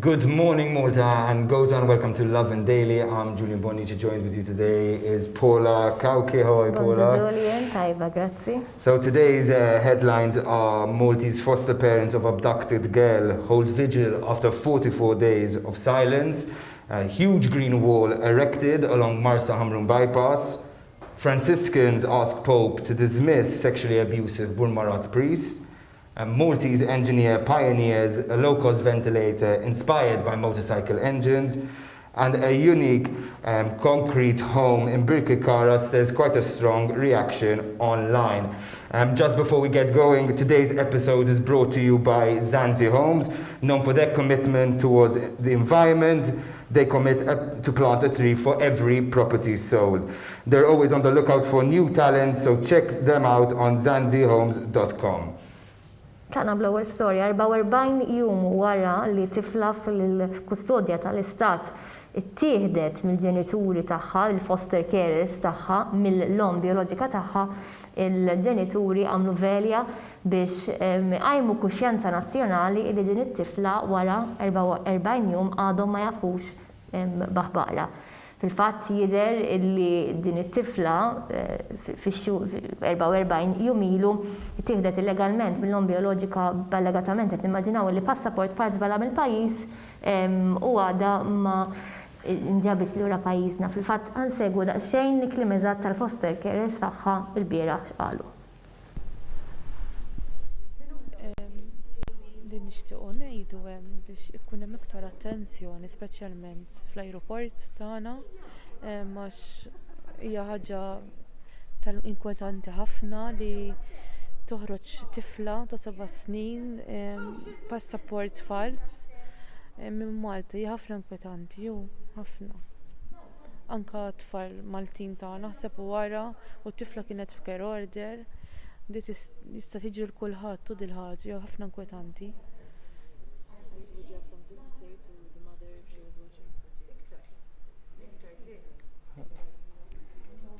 Good morning, Malta and Gozo, and welcome to Lovin Daily. I'm Julian Bonici. Joined with you today is Paula Kauke. How are you, Paula? Buongiorno, Julian. Taiba, grazie. So today's headlines are Maltese foster parents of abducted girl hold vigil after 44 days of silence. A huge green wall erected along Marsa Hamrun bypass. Franciscans ask Pope to dismiss sexually abusive Burmarat priests. A Maltese engineer pioneers a low-cost ventilator inspired by motorcycle engines, and a unique concrete home in Birkirkara. There's quite a strong reaction online. Just before we get going, today's episode is brought to you by Zanzi Homes, known for their commitment towards the environment. They commit to plant a tree for every property sold. They're always on the lookout for new talent, so check them out on zanzihomes.com. Kana bl-ewwel storja 44 jum wara li tifla fil-kustodja tal-istat ittieħdet mill-ġenituri tagħha, il-foster carers tagħha, mill-lom bioloġika tagħha, il-ġenituri għamlu velja biex għajmu kuxjenza nazzjonali li din it-tifla wara 44 jum għadhom ma jafux baħbaqla. Fil-fatt jidher li din it-tifla f'44 jum ilu ittieħdet illegalment mill-lom bioloġika b'allegatament qed nimmaġinaw li passaport fals barra mill-pajjiż u għadha ma nġabitx lura pajjiżna. Fil-fatt nsegwu daqsxejn l-kliem eżatt tal-foster carers tagħha l-bieraħ x'qalu. Li nixtiequ ngħidu hemm biex ikun hemm iktar attenzjoni speċjalment fl-ajruport tagħna għax hija ħaġa tal-inkwetanti ħafna li toħroġ tifla ta' 7 snin passaport fals minn Malta hija ħafna inkwetanti ħafna. Anka tfal Maltin tagħna naħseb wara u t-tifla kienet f'care order. Jista' tiġi l-kulħadd u dil-ħaġa jew ħafna inkwetanti. Would you have something to say to the mother if she was watching?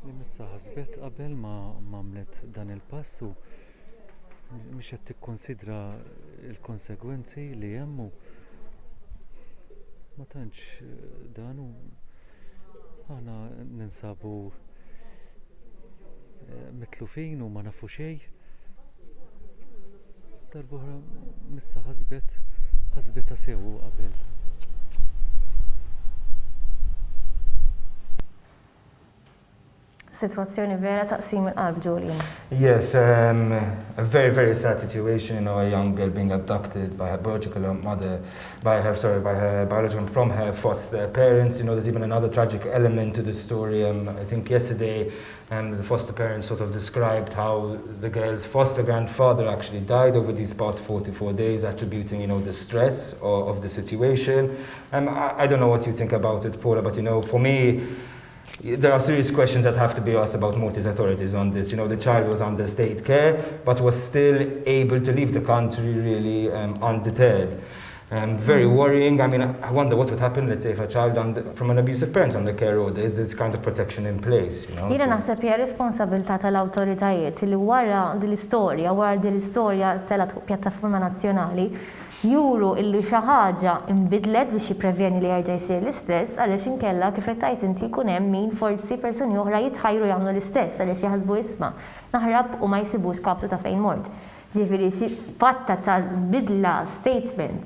Li missa ħasbet qabel ma għamlet dan il-pass u mhix qed tikkonsidra l-konsegwenzi li hemm u ma tantx dan u aħna ninsabu mitlufin u ma nafu xejn. Darb'oħra missa ħasbet sew qabel. Situazzjoni vera taqsim il-qalb, Julian. Yes, a very, very sad situation. A young girl being abducted by her biological mother, by her biological from her foster parents. There's even another tragic element to the story. I think yesterday, the foster parents sort of described how the girl's foster grandfather actually died over these past 44 days, attributing, the stress of the situation. I don't know what you think about it, Paula, but for me, there are serious questions that have to be asked about Maltese authorities on this. The child was under state care, but was still able to leave the country really undeterred. Very worrying. I wonder what would happen, let's say, if a child from an abusive parent under care order, is this kind of protection in place? Jiena naħseb hija responsabilità tal-awtoritajiet li wara din l-istorja tal-pjattaforma nazzjonali juru illi xi ħaġa inbidlet biex jipprevjeni li jerġa' jsir l-istess għaliex inkella kif qed tgħid inti jkun hemm min forsi persuni oħra jitħajru jagħmlu l-istess għaliex jaħsbu isma' naħrab u ma jsibux kaptu ta' fejn mort. Ġifieri xi fatta tal-bidla statement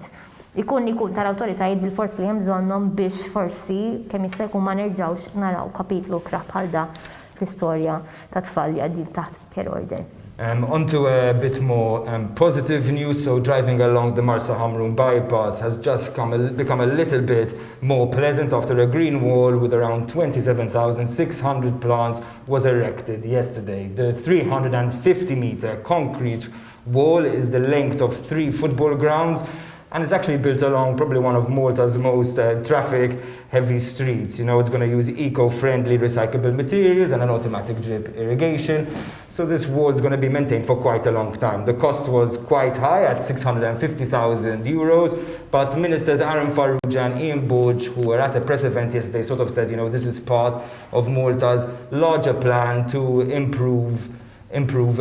ikun tal-awtoritajiet bil-forsi li hemm bżonnhom biex forsi kemm jista' jkun ma nerġgħux naraw kapitlu kraħ bħal da l-istorja ta' tfal li għaddin taħt care order. Onto a bit more positive news. So driving along the Marsa Hamrun bypass has just become a little bit more pleasant after a green wall with around 27,600 plants was erected yesterday. The 350-meter concrete wall is the length of 3 football grounds, and it's actually built along probably one of Malta's most traffic-heavy streets. It's going to use eco-friendly recyclable materials and an automatic drip irrigation. So this wall is going to be maintained for quite a long time. The cost was quite high at €650,000, but Ministers Aaron Farrugia and Ian Budge, who were at a press event yesterday, sort of said, this is part of Malta's larger plan to improve improve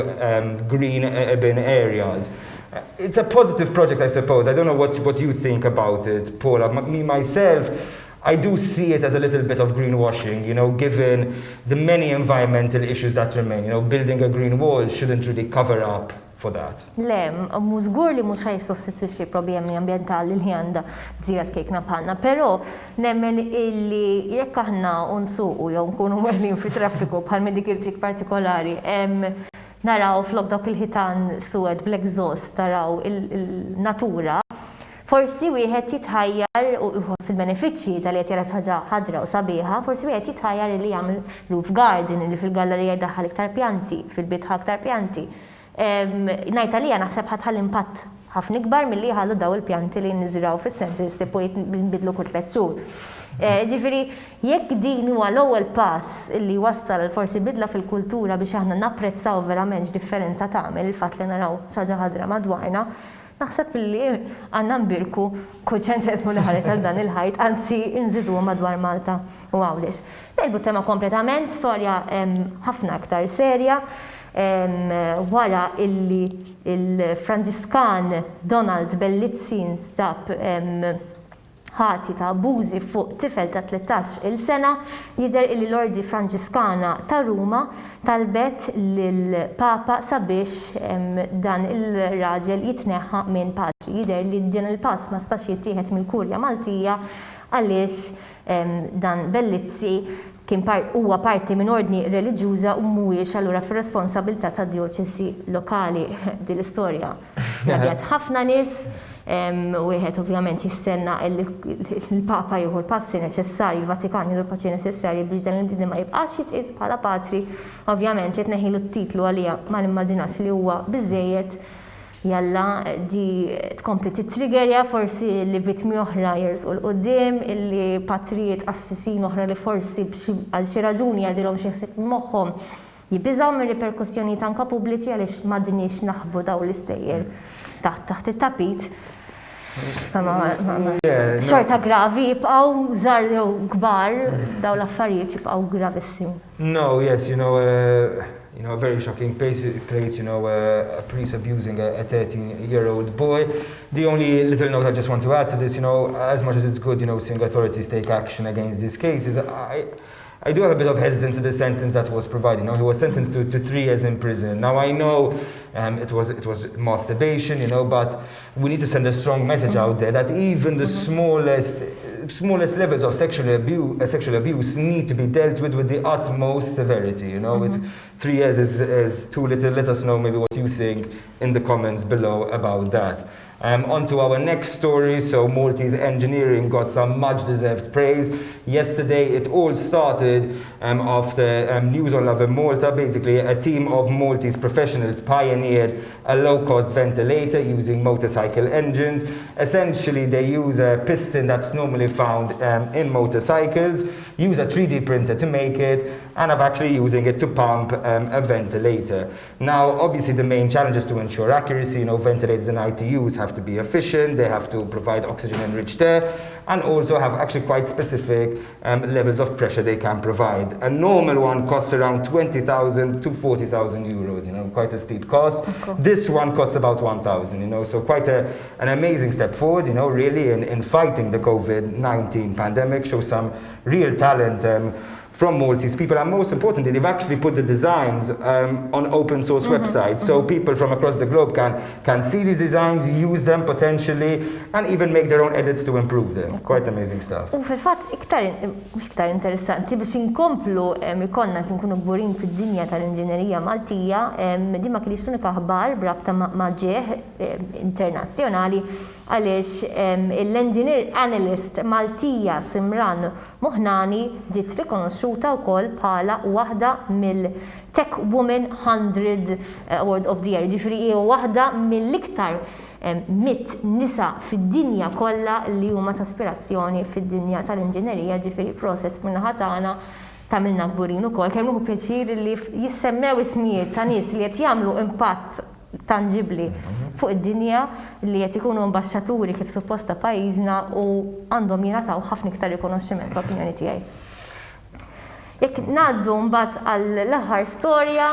green urban areas. It's a positive project, I suppose. I don't know what you think about it, Paula. Me, myself, I do see it as a little bit of greenwashing, given the many environmental issues that remain. Building a green wall shouldn't really cover up for that. Le, mużgur li mhux ħajsostitwixxi problemi ambjentali li għandha żira xkejkna bħalna, però nemmen illi jekk aħna nsuqu jew nkunu weħlin fi traffiku bħal dik il-trik partikolari, naraw flok dawk il-ħitan suwed bl-exhaust taraw il-natura, forsi wieħed jitħajjar u jħoss il-benefiċċji tal qed jara xi ħaġa ħadra u sabiħa, forsi wieħed jitħajjar li jagħmel roof garden li fil-gallerija jdaħħal iktar pjanti, fil-bit iktar pjanti. Ngħid għalija naħseb ħadħal impatt ħafna ikbar milli ħallu daw il-pjanti li niżraw fis-centers tipo jinbidlu kull 3 xhur. Ġifieri, jekk din huwa l-ewwel pass illi wassal forsi bidla fil-kultura biex aħna napprezzaw verament x'differenza tagħmel il-fatt li naraw xi ħaġa ħadra madwarna, naħseb li għandna nbirku kuċċenteżmu li ħareġ għal dan il-ħajt, anzi nżidu madwar Malta u għawlix. Nejbu tema kompletament, storja ħafna aktar serja, wara illi il-Franġiskan Donald Bellizzi nstab ħati ta' abbużi fuq tifel ta' 13 il-sena, jidher illi l-Ordi Franġiskana ta' Ruma talbet lill-Papa sabiex dan il-raġel jitneħħa minn patri. Jidher li din il-pass ma stax jittieħed mill-Kurja Maltija għaliex dan Bellizzi kien huwa parti minn ordni reliġjuża u mhuwiex allura fir-responsabilità tad dioċesi lokali din l-istorja. Nabjat ħafna nies, wieħed ovvjament jistenna il-Papa jieħu l-passi neċessarji, il-Vatikan jieħu l-passi neċessarji biex dan il-bniedem ma jibqax jitqies bħala patri, ovvjament qed neħilu t-titlu għalija ma nimmaġinax li huwa biżejjed jalla di tkompli titriggerja forsi li vittmi oħra jersqu l-qoddim, illi patrijiet assisin oħra li forsi għal xi raġuni jgħidilhom xi ħsieb moħħhom jibbiżgħu minn riperkussjonijiet anke pubbliċi għaliex m'għadniex naħbu daw l-istejjer taħt it-tapit. Xorta gravi jibqgħu żgħar jew kbar daw l-affarijiet jibqgħu gravissimi. No, yes, a very shocking place, a priest abusing a 13-year-old boy. The only little note I just want to add to this, as much as it's good, seeing authorities take action against these cases, I do have a bit of hesitance to the sentence that was provided. He was sentenced to 3 years in prison. Now I know it was masturbation, but we need to send a strong message out there that even the smallest levels of sexual abuse need to be dealt with the utmost severity. With 3 years is too little. Let us know maybe what you think in the comments below about that. On to our next story. So Maltese engineering got some much-deserved praise. Yesterday it all started after news on Lovin Malta. Basically, a team of Maltese professionals pioneered a low-cost ventilator using motorcycle engines. Essentially, they use a piston that's normally found in motorcycles, use a 3D printer to make it, and are actually using it to pump a ventilator. Now, obviously, the main challenge is to ensure accuracy. Ventilators and ITUs have to be efficient, they have to provide oxygen-enriched air, and also have actually quite specific levels of pressure they can provide. A normal one costs around 20,000 to 40,000 euros, quite a steep cost. Okay. This one costs about 1,000, so quite an amazing step forward, really in fighting the COVID-19 pandemic, shows some real talent from Maltese people, and most importantly, they've actually put the designs on open source websites, so people from across the globe can see these designs, use them potentially, and even make their own edits to improve them. Quite amazing stuff. U fil-fatt iktar interessanti biex inkomplu ikonna nkunu gburin fid-dinja tal-inġinerija Maltija, di ma kienx unika aħbar brabta ma' ġieħ internazzjonali għaliex l-engineer analyst Maltija Simran Moħnani ġiet rikonoxxuta wkoll bħala waħda mill-Tech Woman 100 Award of the Year, ġifieri hija waħda mill-iktar 100 nisa fid-dinja kollha li huma ta' aspirazzjoni fid-dinja tal-inġinerija, ġifieri proset min-naħa tagħna tagħmilna kburin ukoll kemm hu pjaċir li jissemmew ismijiet ta' nies li qed jagħmlu impatt tangibli fuq id-dinja li qed ikunu ambaxxaturi kif supposta pajjiżna u għandhom jingħataw ħafna iktar rikonoxximent fl-opinjoni tiegħi. Jekk ngħaddu mbagħad għall-aħħar storja,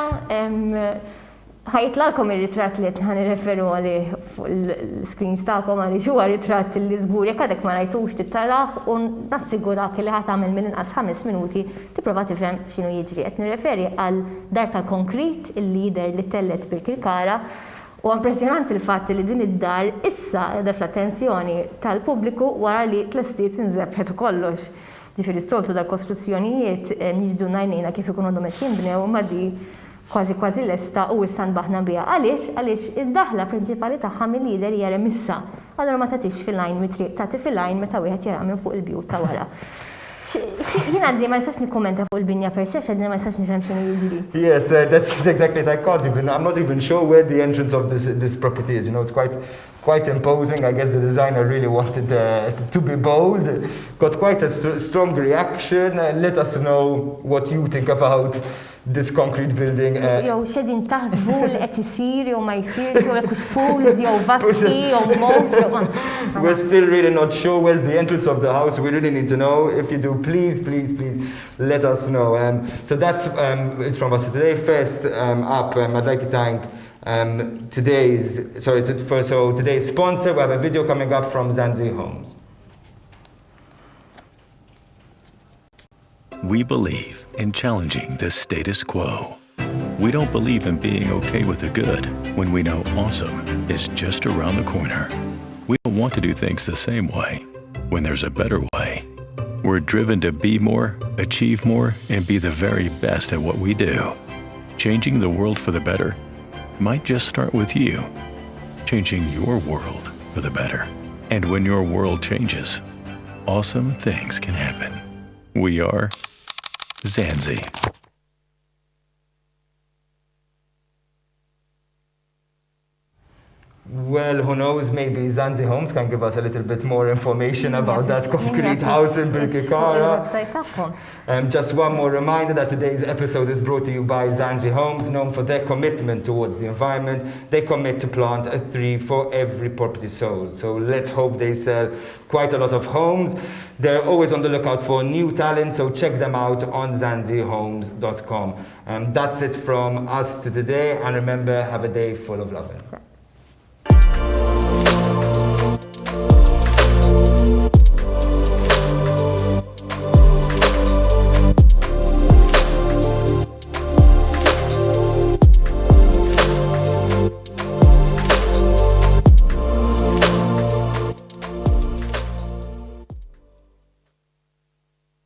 ħajtlalkom ir-ritratt li qed nirreferu għalih fuq il-screens tagħkom għaliex huwa ritratt li żgur jekk għadek ma rajtux tittaraħ u nassigurak li ħadd tagħmel mill-inqas 5 minuti tipprova tifhem x'inhu jiġri. Qed nirreferi għal dar tal-konkrit il-lider li tellet bil-Kirkara u impressjonanti l-fatt li din id-dar issa qiegħda fl-attenzjoni tal-pubbliku wara li tlestiet inżebħet u kollox. Ġifieri s-soltu dal-kostruzzjonijiet niġbdu ngħinejna kif ikunu għandhom qed jinbnew ma di kważi lesta u issa nbaħna biha. Għaliex id-daħla prinċipali tagħha mill-lider hija remissa. Allura ma tagħtix fil-lajn mit-triq, tagħti fil-lajn meta wieħed jara minn fuq il-bjut ta' wara. Jien għandi ma nistax nikkommenta fuq il-binja per se, għandi ma nistax nifhem x'inhu jiġri. Yes, that's exactly it. I'm not even sure where the entrance of this property is. You know, it's quite imposing. I guess the designer really wanted to be bold. Got quite a strong reaction. Let us know what you think about this concrete building. Jew xedin taħsbu li qed isir jew ma jsirx jew hekk pools jew vaski jew mold jew. We're still really not sure where's the entrance of the house. We really need to know. If you do, please let us know. So that's it from us today. First up, I'd like to thank today's sponsor. We have a video coming up from Zanzi Homes. We believe in challenging the status quo. We don't believe in being okay with the good when we know awesome is just around the corner. We don't want to do things the same way when there's a better way. We're driven to be more, achieve more, and be the very best at what we do. Changing the world for the better might just start with you. Changing your world for the better. And when your world changes, awesome things can happen. We are Zanzi. Well, who knows, maybe Zanzi Homes can give us a little bit more information about that concrete house in Birkirkara. Just one more reminder that today's episode is brought to you by Zanzi Homes, known for their commitment towards the environment. They commit to plant a tree for every property sold. So let's hope they sell quite a lot of homes. They're always on the lookout for new talent, so check them out on zanzihomes.com. That's it from us today, and remember, have a day full of loving.